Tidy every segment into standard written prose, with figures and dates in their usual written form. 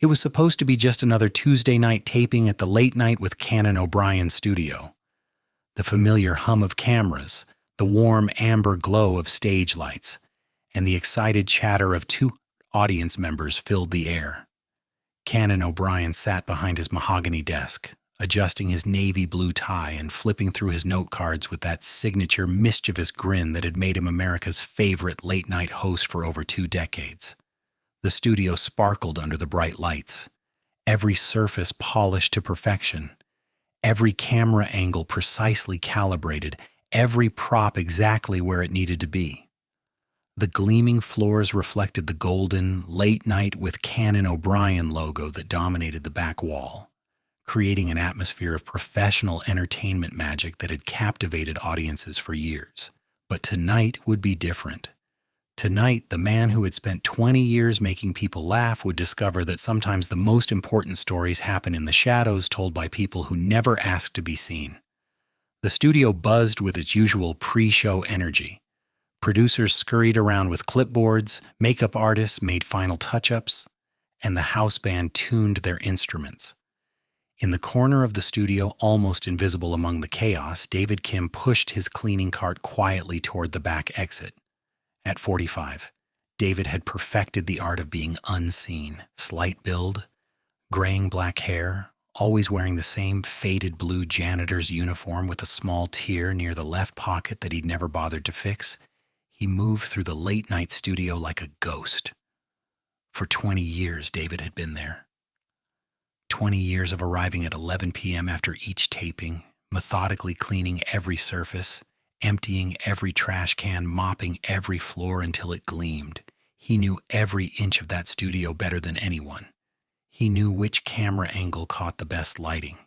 It was supposed to be just another Tuesday night taping at the Late Night with Canon O'Brien studio. The familiar hum of cameras, the warm amber glow of stage lights, and the excited chatter of two audience members filled the air. Canon O'Brien sat behind his mahogany desk, adjusting his navy blue tie and flipping through his note cards with that signature mischievous grin that had made him America's favorite late-night host for over 2 decades. The studio sparkled under the bright lights, every surface polished to perfection, every camera angle precisely calibrated, every prop exactly where it needed to be. The gleaming floors reflected the golden, Late Night with Canon O'Brien logo that dominated the back wall, creating an atmosphere of professional entertainment magic that had captivated audiences for years. But tonight would be different. Tonight, the man who had spent 20 years making people laugh would discover that sometimes the most important stories happen in the shadows, told by people who never asked to be seen. The studio buzzed with its usual pre-show energy. Producers scurried around with clipboards, makeup artists made final touch-ups, and the house band tuned their instruments. In the corner of the studio, almost invisible among the chaos, David Kim pushed his cleaning cart quietly toward the back exit. At 45, David had perfected the art of being unseen. Slight build, graying black hair, always wearing the same faded blue janitor's uniform with a small tear near the left pocket that he'd never bothered to fix. He moved through the late-night studio like a ghost. For 20 years, David had been there. 20 years of arriving at 11 p.m. after each taping, methodically cleaning every surface, emptying every trash can, mopping every floor until it gleamed. He knew every inch of that studio better than anyone. He knew which camera angle caught the best lighting,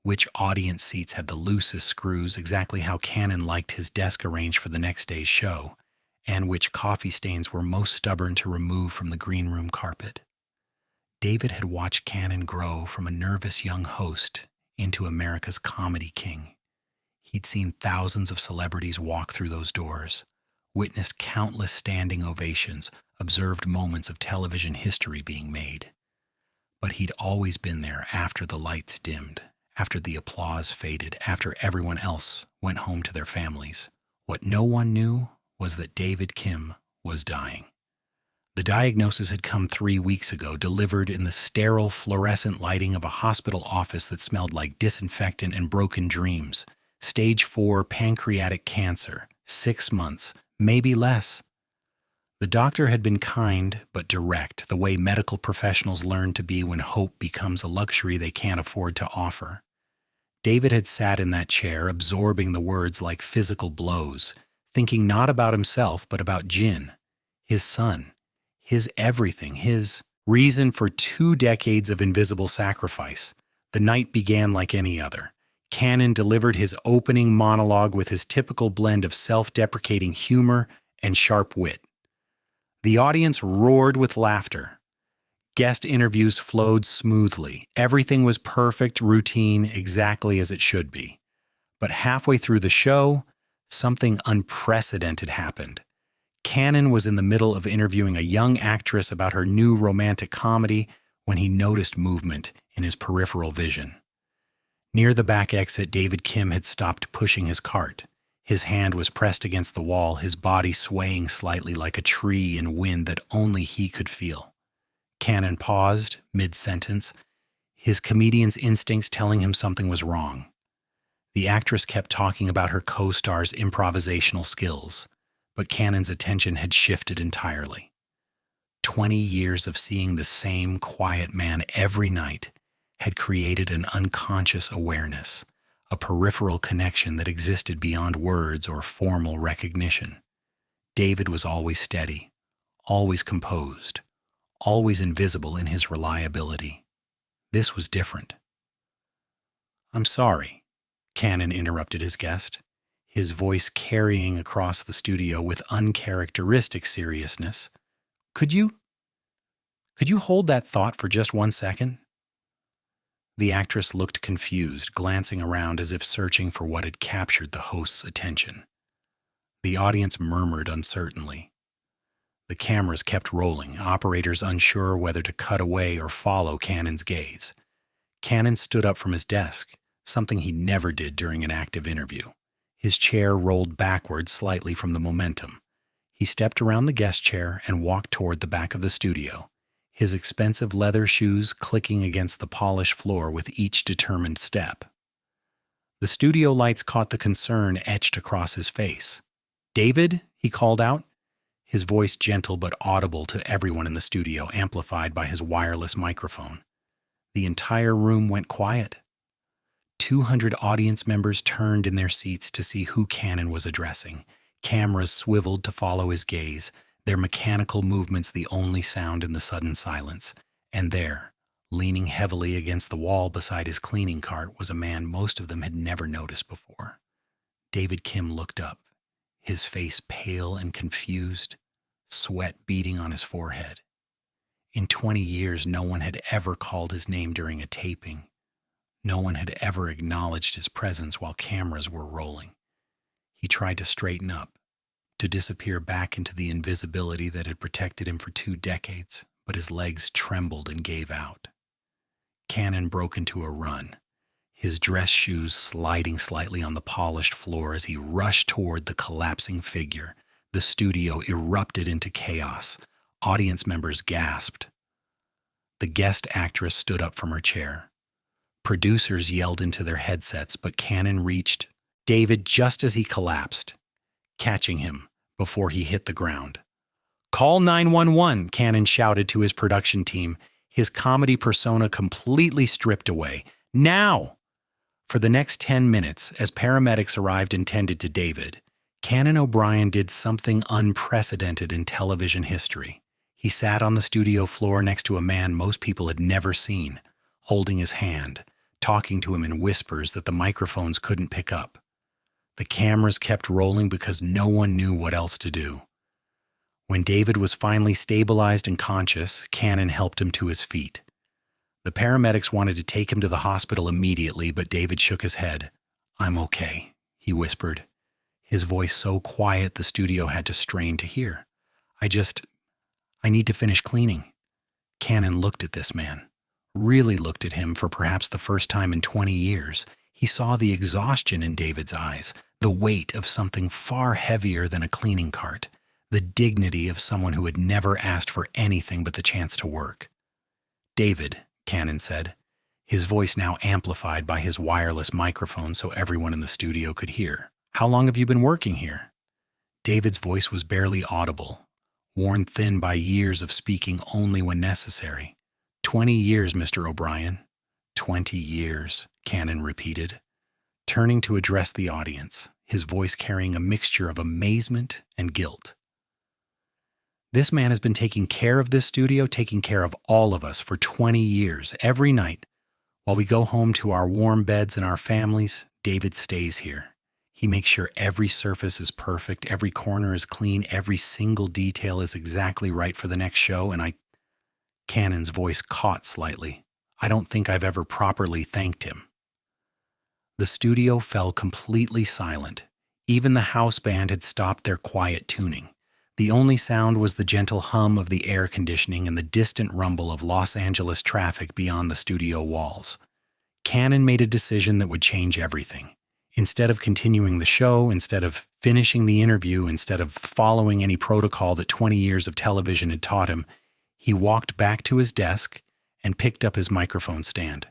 which audience seats had the loosest screws, exactly how Canon liked his desk arranged for the next day's show, and which coffee stains were most stubborn to remove from the green room carpet. David had watched Canon grow from a nervous young host into America's comedy king. He'd seen thousands of celebrities walk through those doors, witnessed countless standing ovations, observed moments of television history being made. But he'd always been there after the lights dimmed, after the applause faded, after everyone else went home to their families. What no one knew was that David Kim was dying. The diagnosis had come 3 weeks ago, delivered in the sterile fluorescent lighting of a hospital office that smelled like disinfectant and broken dreams. Stage 4 pancreatic cancer, 6 months, maybe less. The doctor had been kind but direct, the way medical professionals learn to be when hope becomes a luxury they can't afford to offer. David had sat in that chair, absorbing the words like physical blows, thinking not about himself but about Jin, his son, his everything, his reason for 2 decades of invisible sacrifice. The night began like any other. Canon delivered his opening monologue with his typical blend of self-deprecating humor and sharp wit. The audience roared with laughter. Guest interviews flowed smoothly. Everything was perfect, routine, exactly as it should be. But halfway through the show, something unprecedented happened. Canon was in the middle of interviewing a young actress about her new romantic comedy when he noticed movement in his peripheral vision. Near the back exit, David Kim had stopped pushing his cart. His hand was pressed against the wall, his body swaying slightly like a tree in wind that only he could feel. Canon paused, mid-sentence, his comedian's instincts telling him something was wrong. The actress kept talking about her co-star's improvisational skills, but Canon's attention had shifted entirely. 20 years of seeing the same quiet man every night had created an unconscious awareness, a peripheral connection that existed beyond words or formal recognition. David was always steady, always composed, always invisible in his reliability. This was different. "I'm sorry," Canon interrupted his guest, his voice carrying across the studio with uncharacteristic seriousness. Could you hold that thought for just 1 second? The actress looked confused, glancing around as if searching for what had captured the host's attention. The audience murmured uncertainly. The cameras kept rolling, operators unsure whether to cut away or follow Cannon's gaze. Cannon stood up from his desk, something he never did during an active interview. His chair rolled backward slightly from the momentum. He stepped around the guest chair and walked toward the back of the studio, his expensive leather shoes clicking against the polished floor with each determined step. The studio lights caught the concern etched across his face. "David?" he called out, his voice gentle but audible to everyone in the studio, amplified by his wireless microphone. The entire room went quiet. 200 audience members turned in their seats to see who Cannon was addressing. Cameras swiveled to follow his gaze, their mechanical movements the only sound in the sudden silence. And there, leaning heavily against the wall beside his cleaning cart, was a man most of them had never noticed before. David Kim looked up, his face pale and confused, sweat beading on his forehead. In 20 years, no one had ever called his name during a taping. No one had ever acknowledged his presence while cameras were rolling. He tried to straighten up, to disappear back into the invisibility that had protected him for 2 decades, but his legs trembled and gave out. Cannon broke into a run, his dress shoes sliding slightly on the polished floor as he rushed toward the collapsing figure. The studio erupted into chaos. Audience members gasped. The guest actress stood up from her chair. Producers yelled into their headsets, but Cannon reached David just as he collapsed, catching him before he hit the ground. "Call 911, Cannon shouted to his production team, his comedy persona completely stripped away. "Now!" For the next 10 minutes, as paramedics arrived and tended to David, Canon O'Brien did something unprecedented in television history. He sat on the studio floor next to a man most people had never seen, holding his hand, talking to him in whispers that the microphones couldn't pick up. The cameras kept rolling because no one knew what else to do. When David was finally stabilized and conscious, Cannon helped him to his feet. The paramedics wanted to take him to the hospital immediately, but David shook his head. "I'm okay," he whispered, his voice so quiet the studio had to strain to hear. I need to finish cleaning." Cannon looked at this man, really looked at him for perhaps the first time in 20 years. He saw the exhaustion in David's eyes, the weight of something far heavier than a cleaning cart, the dignity of someone who had never asked for anything but the chance to work. "David," Cannon said, his voice now amplified by his wireless microphone so everyone in the studio could hear. "How long have you been working here?" David's voice was barely audible, worn thin by years of speaking only when necessary. 20 years, Mr. O'Brien." 20 years, Cannon repeated, turning to address the audience, his voice carrying a mixture of amazement and guilt. "This man has been taking care of this studio, taking care of all of us for 20 years. Every night, while we go home to our warm beds and our families, David stays here. He makes sure every surface is perfect, every corner is clean, every single detail is exactly right for the next show, and Cannon's voice caught slightly. "I don't think I've ever properly thanked him." The studio fell completely silent. Even the house band had stopped their quiet tuning. The only sound was the gentle hum of the air conditioning and the distant rumble of Los Angeles traffic beyond the studio walls. Cannon made a decision that would change everything. Instead of continuing the show, instead of finishing the interview, instead of following any protocol that 20 years of television had taught him, he walked back to his desk and picked up his microphone stand.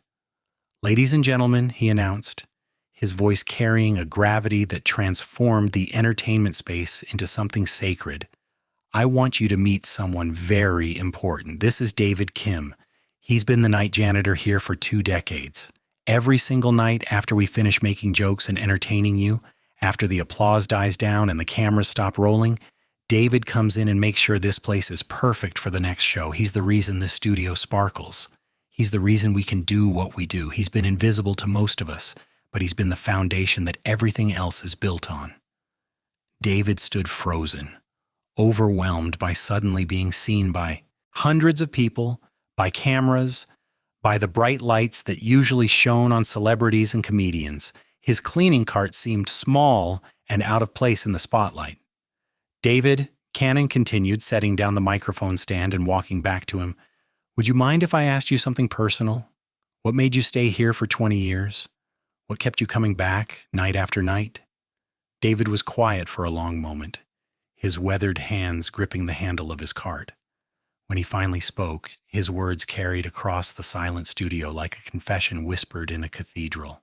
"Ladies and gentlemen," he announced, his voice carrying a gravity that transformed the entertainment space into something sacred, "I want you to meet someone very important. This is David Kim. He's been the night janitor here for 2 decades. Every single night after we finish making jokes and entertaining you, after the applause dies down and the cameras stop rolling, David comes in and makes sure this place is perfect for the next show. He's the reason this studio sparkles. He's the reason we can do what we do. He's been invisible to most of us, but he's been the foundation that everything else is built on." David stood frozen, overwhelmed by suddenly being seen by hundreds of people, by cameras, by the bright lights that usually shone on celebrities and comedians. His cleaning cart seemed small and out of place in the spotlight. "David," Cannon continued, setting down the microphone stand and walking back to him. Would you mind if I asked you something personal? What made you stay here for 20 years? What kept you coming back night after night? David was quiet for a long moment, his weathered hands gripping the handle of his cart. When he finally spoke, his words carried across the silent studio like a confession whispered in a cathedral.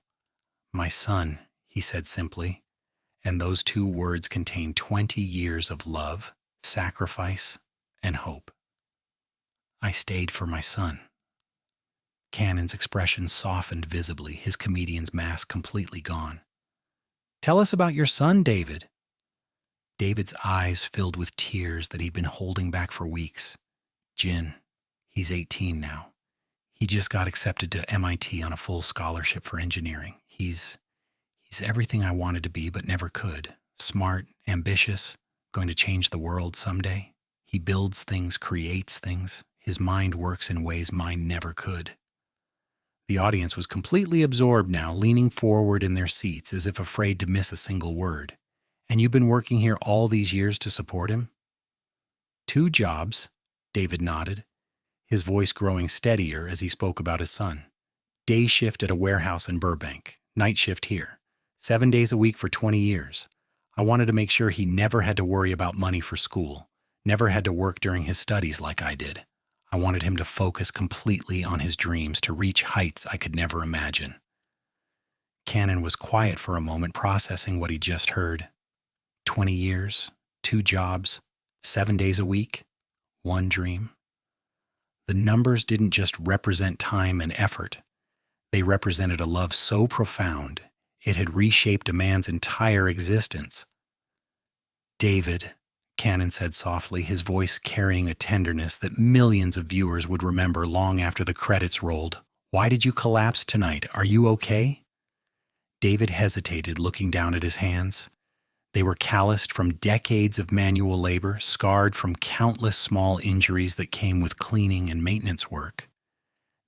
My son, he said simply, and those two words contained 20 years of love, sacrifice, and hope. I stayed for my son. Cannon's expression softened visibly, his comedian's mask completely gone. Tell us about your son, David. David's eyes filled with tears that he'd been holding back for weeks. Jin, he's 18 now. He just got accepted to MIT on a full scholarship for engineering. He's everything I wanted to be but never could. Smart, ambitious, going to change the world someday. He builds things, creates things. His mind works in ways mine never could. The audience was completely absorbed now, leaning forward in their seats as if afraid to miss a single word. And you've been working here all these years to support him? 2 jobs, David nodded, his voice growing steadier as he spoke about his son. Day shift at a warehouse in Burbank, night shift here. 7 days a week for 20 years. I wanted to make sure he never had to worry about money for school, never had to work during his studies like I did. I wanted him to focus completely on his dreams, to reach heights I could never imagine. Cannon was quiet for a moment, processing what he just heard. 20 years, 2 jobs, 7 days a week, 1 dream. The numbers didn't just represent time and effort. They represented a love so profound, it had reshaped a man's entire existence. David, Cannon said softly, his voice carrying a tenderness that millions of viewers would remember long after the credits rolled. Why did you collapse tonight? Are you okay? David hesitated, looking down at his hands. They were calloused from decades of manual labor, scarred from countless small injuries that came with cleaning and maintenance work.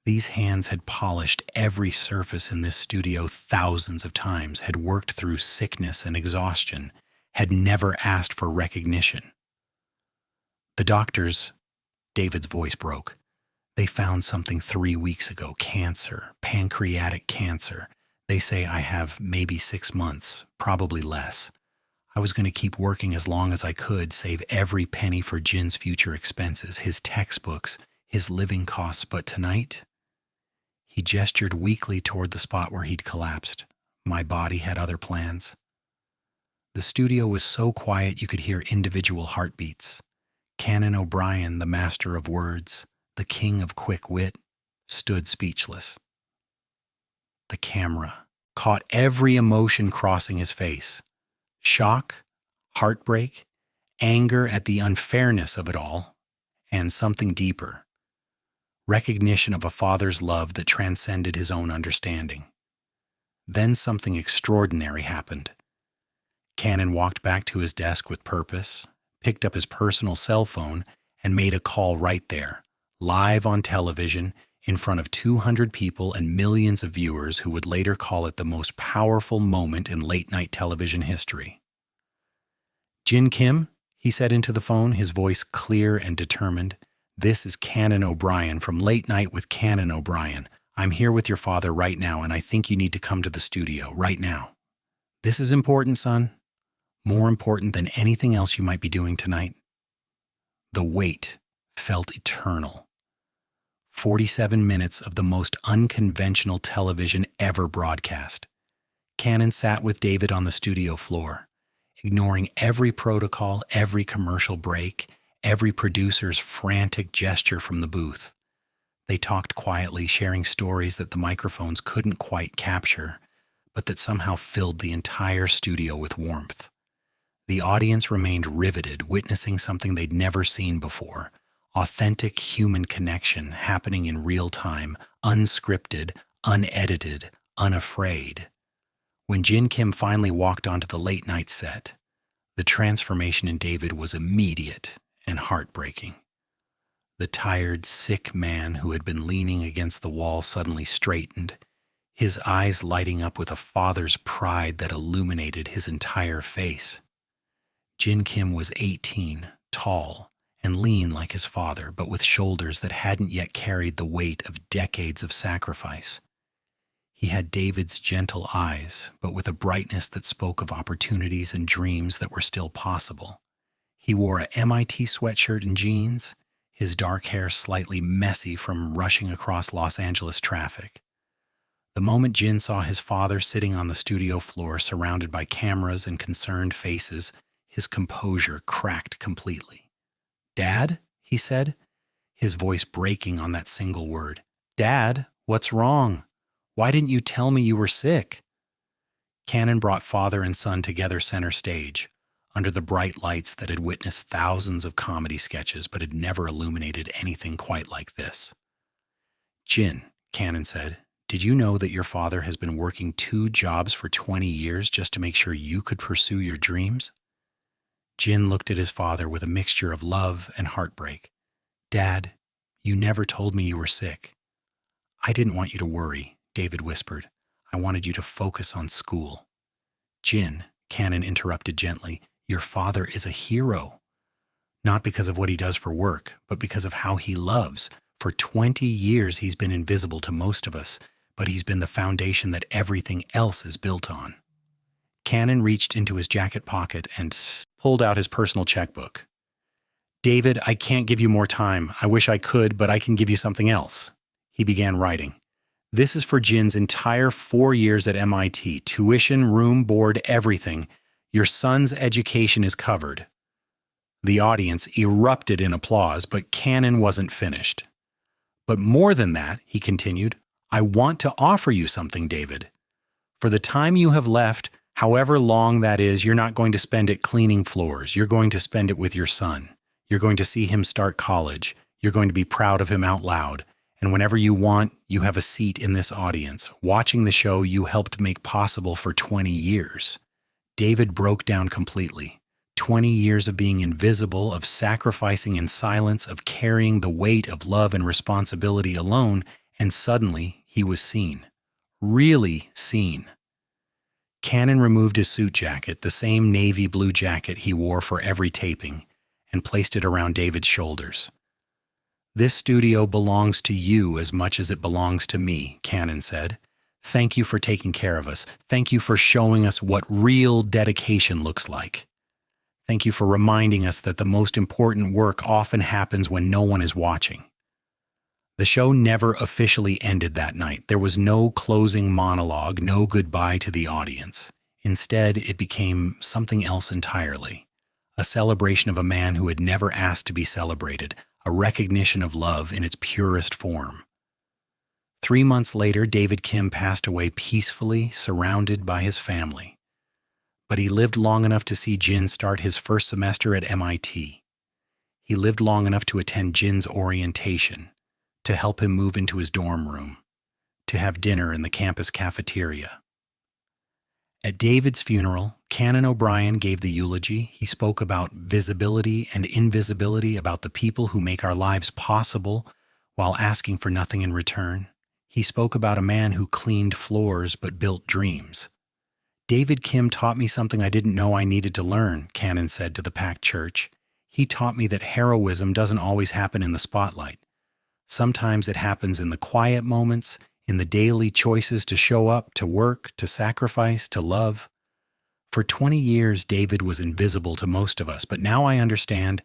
These hands had polished every surface in this studio thousands of times, had worked through sickness and exhaustion, had never asked for recognition. The doctors, David's voice broke. They found something 3 weeks ago, cancer, pancreatic cancer. They say I have maybe 6 months, probably less. I was going to keep working as long as I could, save every penny for Jin's future expenses, his textbooks, his living costs, but tonight, he gestured weakly toward the spot where he'd collapsed. My body had other plans. The studio was so quiet you could hear individual heartbeats. Canon O'Brien, the master of words, the king of quick wit, stood speechless. The camera caught every emotion crossing his face. Shock, heartbreak, anger at the unfairness of it all, and something deeper. Recognition of a father's love that transcended his own understanding. Then something extraordinary happened. Cannon walked back to his desk with purpose, picked up his personal cell phone, and made a call right there, live on television, in front of 200 people and millions of viewers who would later call it the most powerful moment in late-night television history. Jin Kim, he said into the phone, his voice clear and determined. This is Canon O'Brien from Late Night with Canon O'Brien. I'm here with your father right now, and I think you need to come to the studio right now. This is important, son. More important than anything else you might be doing tonight. The wait felt eternal. 47 minutes of the most unconventional television ever broadcast. Cannon sat with David on the studio floor, ignoring every protocol, every commercial break, every producer's frantic gesture from the booth. They talked quietly, sharing stories that the microphones couldn't quite capture, but that somehow filled the entire studio with warmth. The audience remained riveted, witnessing something they'd never seen before. Authentic human connection happening in real time, unscripted, unedited, unafraid. When Jin Kim finally walked onto the late night set, the transformation in David was immediate and heartbreaking. The tired, sick man who had been leaning against the wall suddenly straightened, his eyes lighting up with a father's pride that illuminated his entire face. Jin Kim was 18, tall and lean like his father, but with shoulders that hadn't yet carried the weight of decades of sacrifice. He had David's gentle eyes, but with a brightness that spoke of opportunities and dreams that were still possible. He wore a MIT sweatshirt and jeans, his dark hair slightly messy from rushing across Los Angeles traffic. The moment Jin saw his father sitting on the studio floor surrounded by cameras and concerned faces, his composure cracked completely. "Dad?" he said, his voice breaking on that single word. "Dad, what's wrong? Why didn't you tell me you were sick?" Canon brought father and son together center stage, under the bright lights that had witnessed thousands of comedy sketches but had never illuminated anything quite like this. "Jin," Canon said, "did you know that your father has been working 2 jobs for 20 years just to make sure you could pursue your dreams?" Jin looked at his father with a mixture of love and heartbreak. "Dad, you never told me you were sick." "I didn't want you to worry," David whispered. "I wanted you to focus on school." "Jin," Canon interrupted gently, "your father is a hero. Not because of what he does for work, but because of how he loves. For 20 years he's been invisible to most of us, but he's been the foundation that everything else is built on." Canon reached into his jacket pocket and pulled out his personal checkbook. "David, I can't give you more time. I wish I could, but I can give you something else." He began writing. "This is for Jin's entire 4 years at MIT. Tuition, room, board, everything. Your son's education is covered." The audience erupted in applause, but Canon wasn't finished. "But more than that," he continued, "I want to offer you something, David. For the time you have left, however long that is, you're not going to spend it cleaning floors. You're going to spend it with your son. You're going to see him start college. You're going to be proud of him out loud. And whenever you want, you have a seat in this audience, watching the show you helped make possible for 20 years. David broke down completely. 20 years of being invisible, of sacrificing in silence, of carrying the weight of love and responsibility alone, and suddenly he was seen. Really seen. Canon removed his suit jacket, the same navy blue jacket he wore for every taping, and placed it around David's shoulders. "This studio belongs to you as much as it belongs to me," Canon said. "Thank you for taking care of us. Thank you for showing us what real dedication looks like. Thank you for reminding us that the most important work often happens when no one is watching." The show never officially ended that night. There was no closing monologue, no goodbye to the audience. Instead, it became something else entirely. A celebration of a man who had never asked to be celebrated, a recognition of love in its purest form. 3 months later, David Kim passed away peacefully, surrounded by his family. But he lived long enough to see Jin start his first semester at MIT. He lived long enough to attend Jin's orientation, to help him move into his dorm room, to have dinner in the campus cafeteria. At David's funeral, Canon O'Brien gave the eulogy. He spoke about visibility and invisibility, about the people who make our lives possible while asking for nothing in return. He spoke about a man who cleaned floors but built dreams. "David Kim taught me something I didn't know I needed to learn," Canon said to the packed church. "He taught me that heroism doesn't always happen in the spotlight. Sometimes it happens in the quiet moments, in the daily choices to show up, to work, to sacrifice, to love." For 20 years, David was invisible to most of us, but now I understand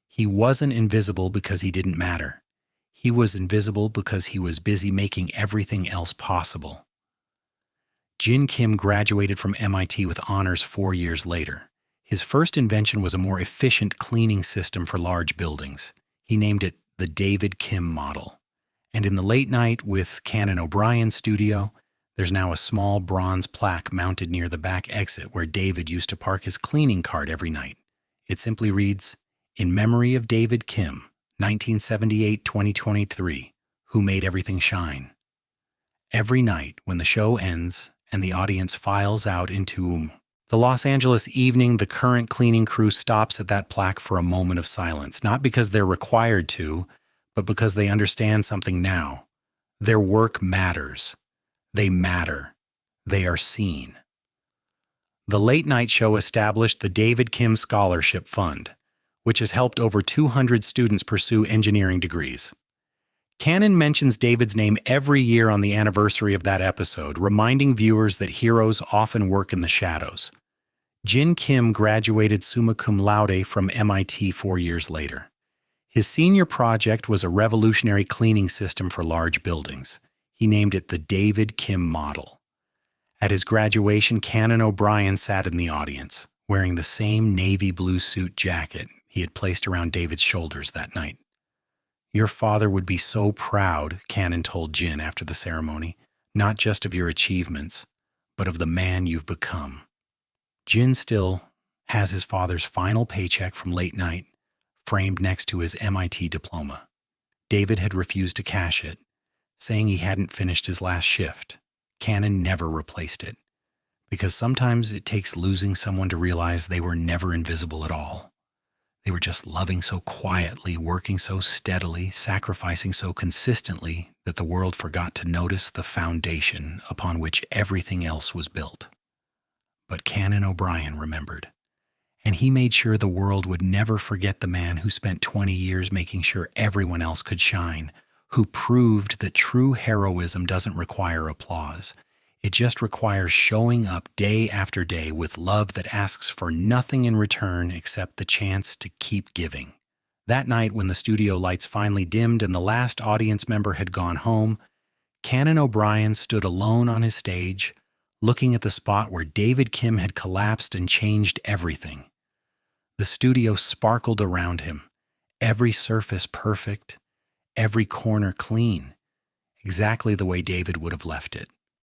he wasn't invisible because he didn't matter. He was invisible because he was busy making everything else possible. Jin Kim graduated from MIT with honors 4 years later. His first invention was a more efficient cleaning system for large buildings. He named it the David Kim model. And in the late night with Canon O'Brien studio, there's now a small bronze plaque mounted near the back exit where David used to park his cleaning cart every night. It simply reads, "In memory of David Kim, 1978-2023, who made everything shine." Every night when the show ends and the audience files out into the Los Angeles evening, the current cleaning crew stops at that plaque for a moment of silence, not because they're required to, but because they understand something now. Their work matters. They matter. They are seen. The late night show established the David Kim Scholarship Fund. which has helped over 200 students pursue engineering degrees. Canon mentions David's name every year on the anniversary of that episode, reminding viewers that heroes often work in the shadows. Jin Kim graduated summa cum laude from MIT 4 years later. His senior project was a revolutionary cleaning system for large buildings. He named it the David Kim model. At his graduation, Canon O'Brien sat in the audience, wearing the same navy blue suit jacket he had placed around David's shoulders that night. "Your father would be so proud," Canon told Jin after the ceremony, "not just of your achievements, but of the man you've become." Jin still has his father's final paycheck from late night framed next to his MIT diploma. David had refused to cash it, saying he hadn't finished his last shift. Canon never replaced it, because sometimes it takes losing someone to realize they were never invisible at all. They were just loving so quietly, working so steadily, sacrificing so consistently that the world forgot to notice the foundation upon which everything else was built. But Canon O'Brien remembered, and he made sure the world would never forget the man who spent 20 years making sure everyone else could shine, who proved that true heroism doesn't require applause. It just requires showing up day after day with love that asks for nothing in return except the chance to keep giving. That night, when the studio lights finally dimmed and the last audience member had gone home, Canon O'Brien stood alone on his stage, looking at the spot where David Kim had collapsed and changed everything. The studio sparkled around him, every surface perfect, every corner clean, exactly the way David would have left it.